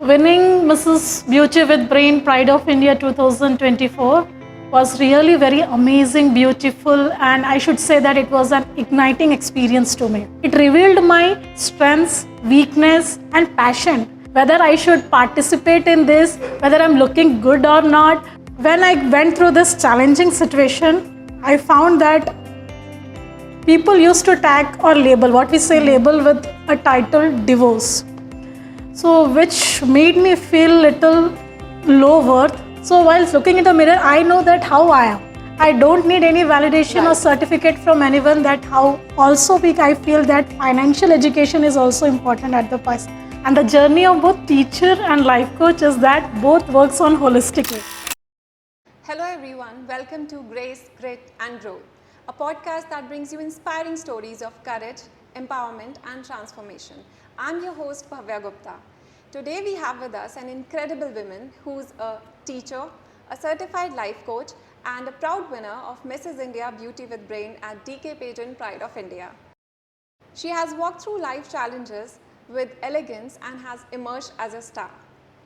Winning Mrs. Beauty with Brain Pride of India 2024 was really very amazing, beautiful, and I should say that it was an igniting experience to me. It revealed my strengths, weakness, and passion. Whether I should participate in this, whether I'm looking good or not. When I went through this challenging situation, I found that people used to tag or label, what we say label with a title divorce. So which made me feel little low worth. So while looking in the mirror, I know that how I am. I don't need any validation or certificate from anyone that how also I feel that financial education is also important at the past. And the journey of both teacher and life coach is that both works on holistic way. Hello everyone, welcome to Grace, Grit and Grow, a podcast that brings you inspiring stories of courage, empowerment and transformation. I'm your host Bhavya Gupta. Today we have with us an incredible woman who's a teacher, a certified life coach and a proud winner of Mrs. India Beauty with Brain at DK Pageant Pride of India. She has walked through life challenges with elegance and has emerged as a star.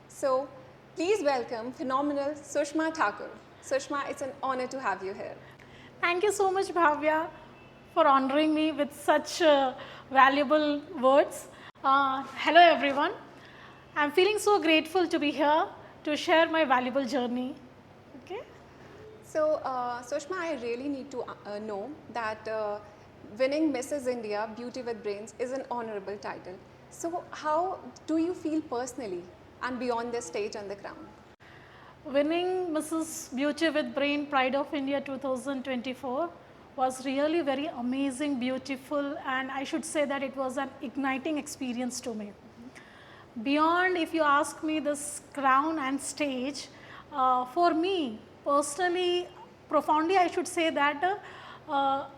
So please welcome phenomenal Sushma Thakur. Sushma, it's an honor to have you here. Thank you so much, Bhavya, for honoring me with such valuable words. Hello, everyone. I'm feeling so grateful to be here to share my valuable journey. Okay. So, Sushma, I really need to know that winning Mrs. India Beauty with Brains is an honorable title. So, how do you feel personally and beyond the stage and the crown? Winning Mrs. Beauty with Brain Pride of India 2024 was really very amazing, beautiful, and I should say that it was an igniting experience to me. Beyond, if you ask me, this crown and stage, for me personally, profoundly, I should say that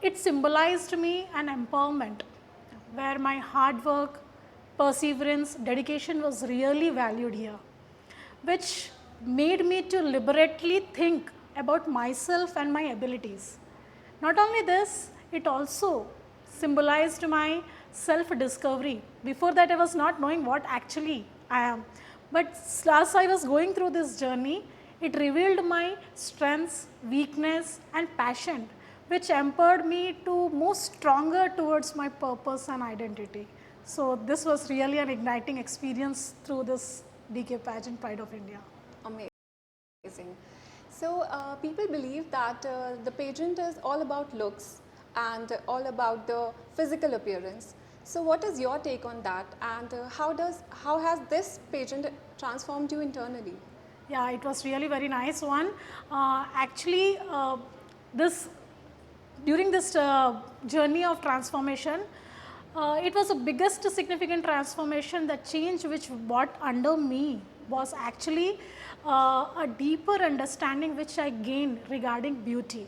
it symbolized me an empowerment where my hard work, perseverance, dedication was really valued here, which made me to liberately think about myself and my abilities. Not only this, it also symbolized my self-discovery. Before that, I was not knowing what actually I am. But as I was going through this journey, it revealed my strengths, weakness and passion, which empowered me to move stronger towards my purpose and identity. So this was really an igniting experience through this DK Pageant Pride of India. Amazing. So people believe that the pageant is all about looks and all about the physical appearance. So what is your take on that, and how has this pageant transformed you internally? Yeah, it was really very nice one. Actually, during this journey of transformation, it was the biggest significant transformation. The change which brought under me was actually a deeper understanding which I gained regarding beauty.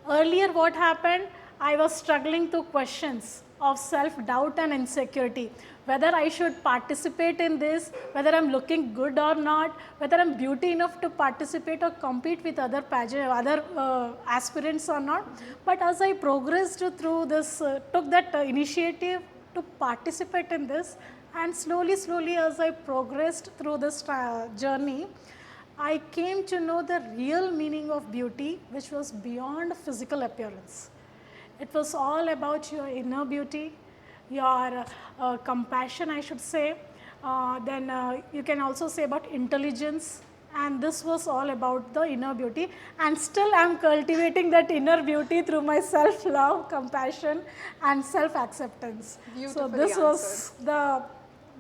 Earlier what happened, I was struggling through questions of self-doubt and insecurity, whether I should participate in this, whether I'm looking good or not, whether I'm beauty enough to participate or compete with other aspirants or not. But as I progressed through this, took that initiative to participate in this, and slowly as I progressed through this journey, I came to know the real meaning of beauty, which was beyond physical appearance. It was all about your inner beauty, your compassion, I should say. Then you can also say about intelligence, and this was all about the inner beauty. And still I am cultivating that inner beauty through my self-love, compassion and self-acceptance. So this was the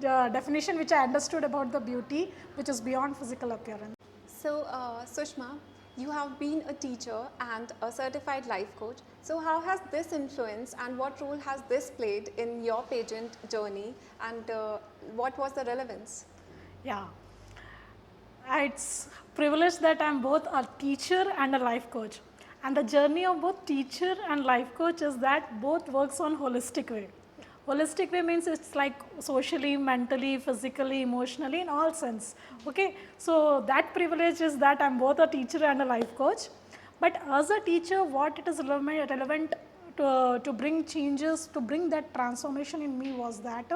definition which I understood about the beauty, which is beyond physical appearance. So Sushma, you have been a teacher and a certified life coach. So how has this influenced and what role has this played in your pageant journey, and what was the relevance? Yeah, it's privileged that I'm both a teacher and a life coach. And the journey of both teacher and life coach is that both works on holistic way. Holistic way means it's like socially, mentally, physically, emotionally, in all sense. Okay, so that privilege is that I'm both a teacher and a life coach. But as a teacher, what it is relevant to bring changes, to bring that transformation in me was that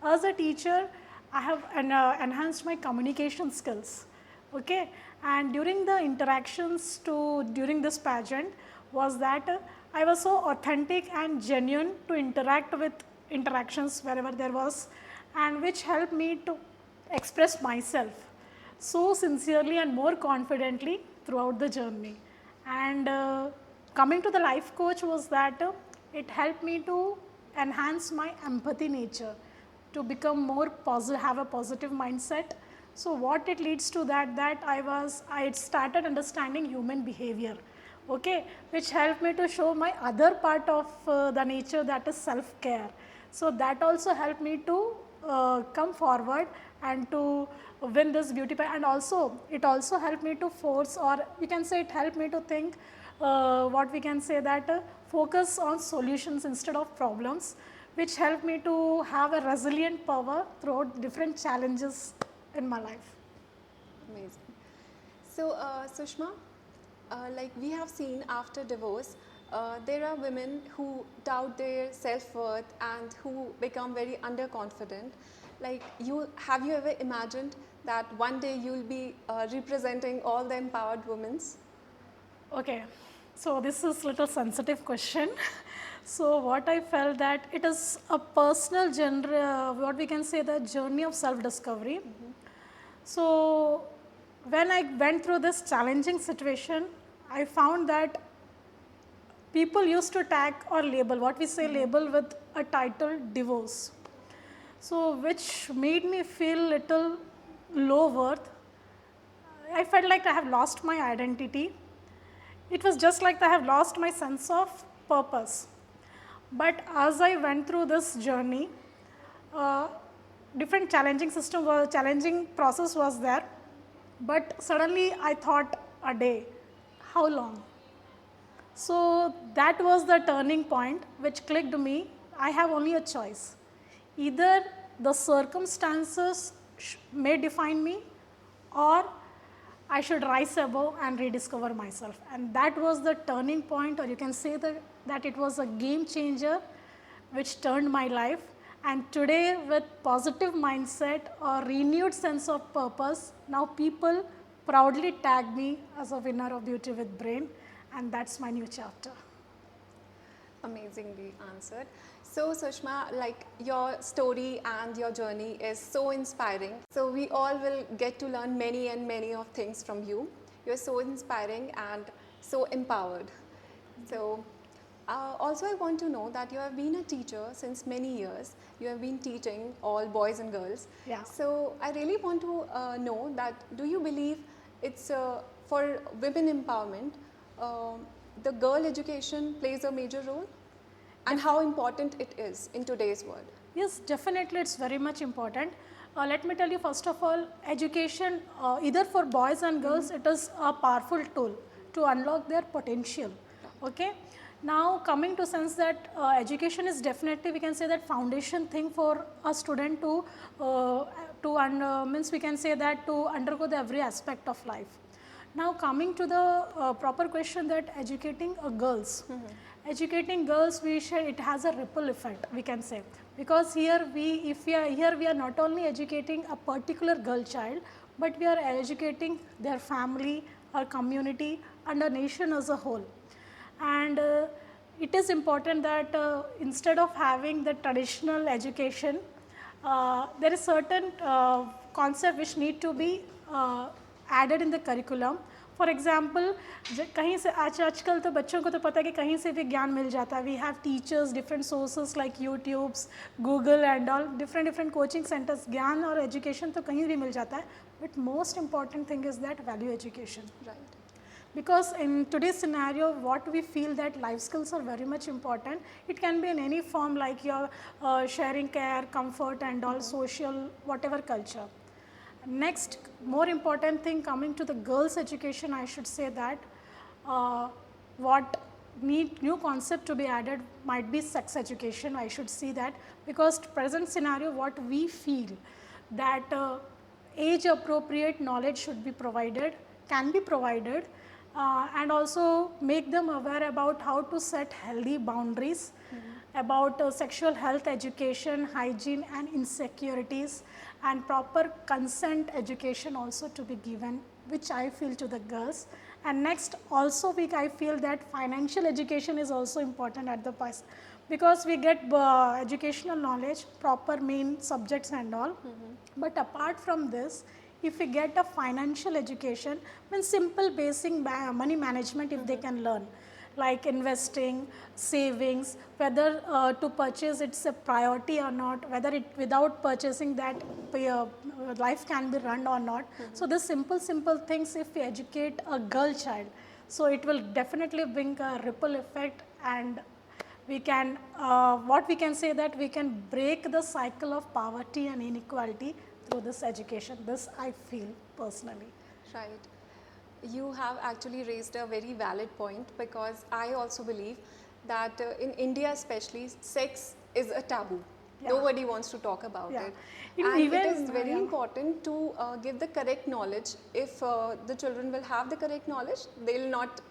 as a teacher, I have enhanced my communication skills. Okay, and during the interactions during this pageant was that I was so authentic and genuine to interact with interactions wherever there was, and which helped me to express myself so sincerely and more confidently throughout the journey. And coming to the life coach was that it helped me to enhance my empathy nature, to become more positive, have a positive mindset. So what it leads to that I started understanding human behavior, okay, which helped me to show my other part of the nature, that is self care. So that also helped me to come forward and to win this beauty and also it also helped me to force, or you can say it helped me to think, what we can say that focus on solutions instead of problems, which helped me to have a resilient power throughout different challenges in my life. Amazing. So, Sushma, like we have seen after divorce, there are women who doubt their self-worth and who become very underconfident. Like have you ever imagined that one day you'll be representing all the empowered women? Okay, so this is little sensitive question. So what I felt that it is a personal what we can say, the journey of self-discovery. So when I went through this challenging situation, I found that people used to tag or label, what we say label with a title divorce. So which made me feel little low worth. I felt like I have lost my identity. It was just like I have lost my sense of purpose. But as I went through this journey, uh, different challenging process was there. But suddenly I thought, a day, how long? So that was the turning point which clicked me. I have only a choice. Either the circumstances may define me, or I should rise above and rediscover myself. And that was the turning point, or you can say that it was a game changer which turned my life. And today, with positive mindset or renewed sense of purpose, now people proudly tag me as a winner of Beauty with Brain, and that's my new chapter. Amazingly answered. So, Sushma, like your story and your journey is so inspiring. So, we all will get to learn many and many of things from you. You're so inspiring and so empowered. So, also, I want to know that you have been a teacher since many years. You have been teaching all boys and girls. Yeah. So, I really want to know that do you believe it's for women empowerment, the girl education plays a major role? And how important it is in today's world? Yes, definitely it's very much important. Let me tell you, first of all, education, either for boys and girls, it is a powerful tool to unlock their potential. Okay. Now coming to sense that education is definitely, we can say that foundation thing for a student means we can say that to undergo the every aspect of life. Now coming to the proper question that educating girls. Educating girls, it has a ripple effect, we can say, because we are not only educating a particular girl child, but we are educating their family, our community, and our nation as a whole. And it is important that instead of having the traditional education, there is certain concept which need to be added in the curriculum. For example कहीं से आजकल तो बच्चों को तो पता है कि कहीं से भी ज्ञान मिल जाता है. We have teachers, different sources like YouTubes, Google and all, different coaching centres. ज्ञान और एजुकेशन तो कहीं भी मिल जाता है, but most important thing is that value education. Right. Because in today's scenario, what we feel that life skills are very much important. It can be in any form, like your sharing care, comfort and all, social, whatever culture. Next, more important thing coming to the girls' education, I should say that what new concept to be added might be sex education. I should see that, because present scenario, what we feel that age appropriate knowledge should be provided, can be provided, and also make them aware about how to set healthy boundaries about sexual health education, hygiene and insecurities, and proper consent education also to be given, which I feel to the girls. And next also I feel that financial education is also important at the past, because we get educational knowledge, proper main subjects and all. But apart from this, if we get a financial education, means simple basic money management if they can learn, like investing, savings, whether to purchase it's a priority or not, whether it without purchasing that life can be run or not. So the simple things, if we educate a girl child, so it will definitely bring a ripple effect, and we can what we can say that we can break the cycle of poverty and inequality through this education. This I feel personally. Right. You have actually raised a very valid point, because I also believe that in India especially, sex is a taboo. Yeah. Nobody wants to talk about Yeah. it. Even- And even, it is very yeah. important to give the correct knowledge. If the children will have the correct knowledge, they will not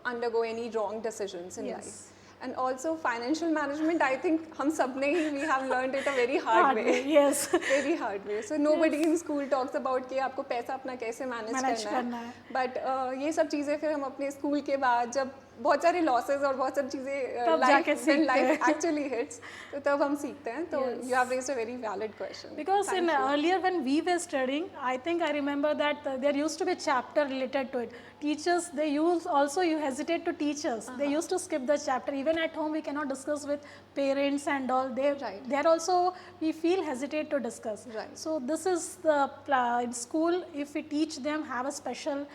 undergo any wrong decisions in Yes. life. And also financial management, I think hum sabne hi, we have learned it a very hard way. Yes. Very hard way. So nobody in school talks about कि आपको पैसा अपना कैसे Manage करना है. है. But ये सब चीज़ें फिर हम अपने स्कूल के बाद जब बहुत सारे losses और बहुत सब चीज़ें तब जाके when सीखते life हैं. actually hits, तो तब हम सीखते हैं. तो Yes. you have raised a very valid question. Because Thank in you. earlier when we were studying, I think I remember that there used to be a chapter related to it. Teachers, they use also, you hesitate to teach us. They used to skip the chapter. Even at home we cannot discuss with parents and all. Right. There also we feel hesitate to discuss. Right. So this is the in school, if we teach them, have a special,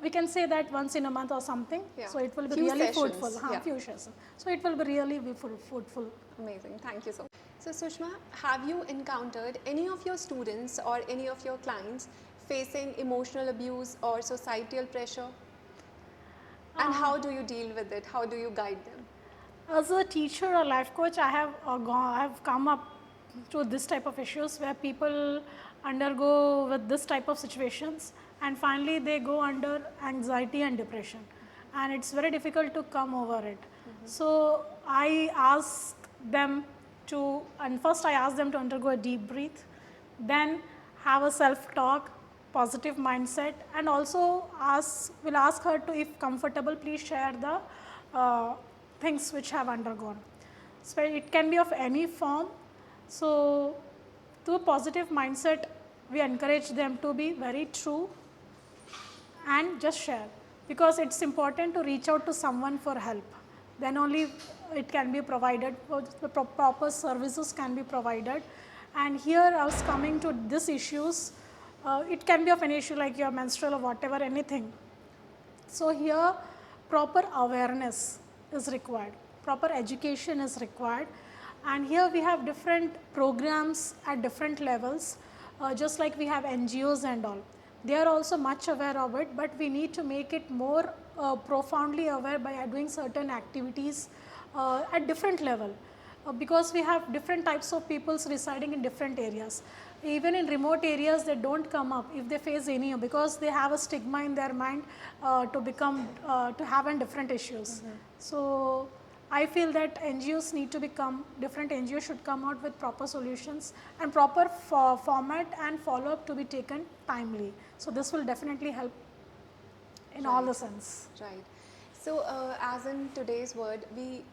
we can say that once in a month or something. Yeah. So it will be Few really sessions, fruitful. yeah. Few sessions. So it will be really be fruitful. Amazing. Thank you so much. So Sushma, have you encountered any of your students or any of your clients facing emotional abuse or societal pressure? And how do you deal with it? How do you guide them? As a teacher or life coach, I have come up to this type of issues where people undergo with this type of situations, and finally they go under anxiety and depression, and it's very difficult to come over it. So I ask them to, and first I ask them to undergo a deep breath, then have a self-talk, positive mindset, and also will ask her to, if comfortable, please share the things which have undergone. So it can be of any form. So through positive mindset, we encourage them to be very true and just share, because it's important to reach out to someone for help. Then only it can be provided, the proper services can be provided. And here I was coming to these issues. It can be of an issue like your menstrual or whatever, anything. So here proper awareness is required, proper education is required, and here we have different programs at different levels, just like we have NGOs and all. They are also much aware of it, but we need to make it more profoundly aware by doing certain activities at different level, because we have different types of peoples residing in different areas. Even in remote areas, they don't come up if they face any, because they have a stigma in their mind to have different issues. So I feel that NGOs need to different NGOs should come out with proper solutions and proper format and follow-up to be taken timely. So this will definitely help in all the sense. Right. So as in today's world, we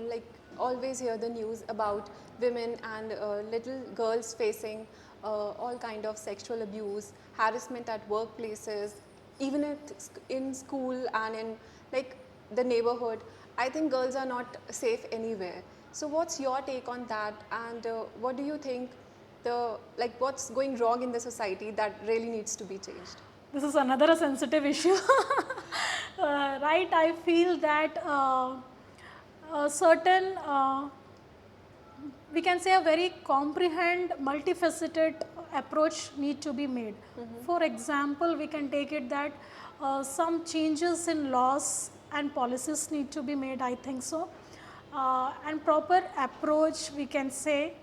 like always hear the news about women and little girls facing all kind of sexual abuse, harassment at workplaces, even in school and in like the neighborhood. I think girls are not safe anywhere. So what's your take on that, and what do you think what's going wrong in the society that really needs to be changed? This is another sensitive issue. Right, I feel that certain we can say a very multifaceted approach need to be made. For example, we can take it that some changes in laws and policies need to be made, I think so, and proper approach, we can say,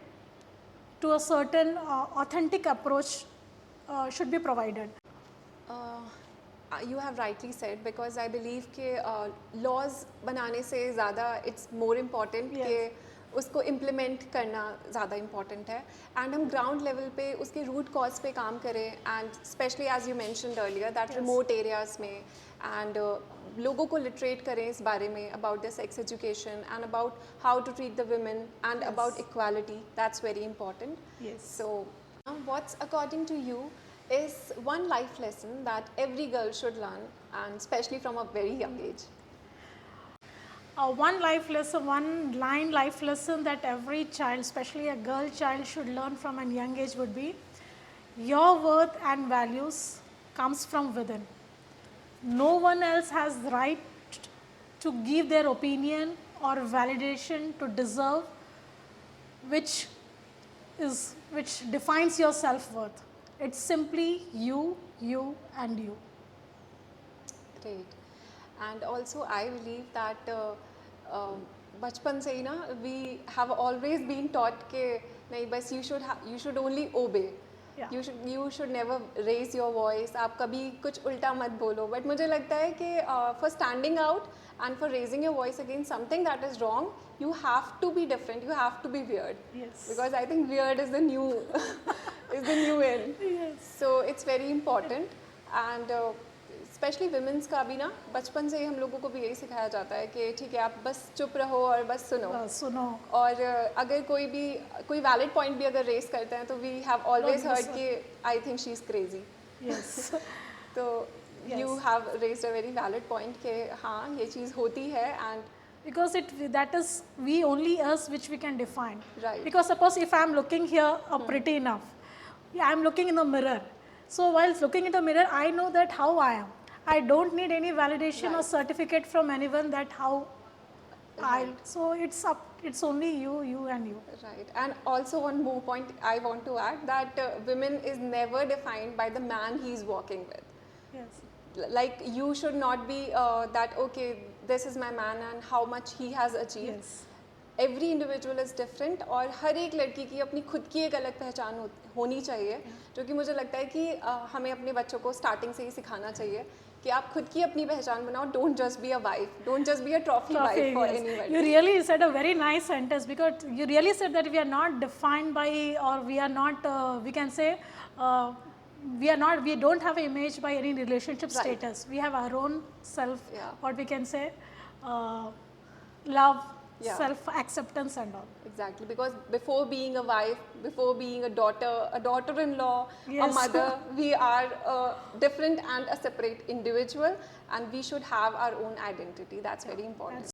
to a certain authentic approach should be provided. You have rightly said, because I believe कि laws बनाने से ज़्यादा it's more important Yes. कि उसको implement करना ज़्यादा important है, and हम ground level पे उसके root cause पे काम करें, and especially as you mentioned earlier that Yes. remote areas में, and लोगों को literate करें इस बारे में about the sex education and about how to treat the women and Yes. about equality. That's very important. Yes. So, what's according to you is one life lesson that every girl should learn, and especially from a very young age? One line life lesson that every child, especially a girl child, should learn from a young age would be: your worth and values comes from within. No one else has the right to give their opinion or validation to deserve which defines your self-worth. It's simply you, and you. Great. And also, I believe that बचपन से ही ना we have always been taught कि नहीं, बस you should only obey. Yeah. You should never raise your voice. आप कभी कुछ उल्टा मत बोलो. But मुझे लगता है कि for standing out and for raising your voice against something that is wrong, you have to be different. You have to be weird. Yes. Because I think weird is the new is the new in. Yes. So it's very important, and specially women's का भी ना बचपन से ही हम लोगों को भी यही सिखाया जाता है कि ठीक है, आप बस चुप रहो और बस सुनो. और अगर कोई वैलिड पॉइंट भी अगर रेस करते हैं तो वी हैव ऑलवेज हर्ड कि I think she is crazy. Yes. तो you have raised a very valid point कि हाँ, ये चीज़ होती है, and Because that is only us which we can define. Right. Because suppose if I am looking here pretty enough, I am looking in the mirror. So while looking in the mirror, I know that how I am. I don't need any validation or Right. certificate from anyone that how Right. So it's only you and you. Right. And also one more point I want to add, that women is never defined by the man he's walking with. Yes. Like you should not be that okay, this is my man and how much he has achieved. Yes. Every individual is different, और हर एक लड़की की अपनी खुद की एक अलग पहचान होनी चाहिए, जो कि मुझे लगता है कि हमें अपने बच्चों को स्टार्टिंग से ही सिखाना चाहिए कि आप खुद की अपनी पहचान बनाओ. Don't just be a wife, don't just be a trophy wife for Yes. Anyone. You really said a very nice sentence, because you really said that we are not defined by, or we are not, we can say, we don't have an image by any relationship Right. status. We have our own self, Yeah. what we can say, love, Yeah. self-acceptance and all. Exactly, because before being a wife, before being a daughter-in-law, a Yes. mother, we are a different and a separate individual, and we should have our own identity. That's very important.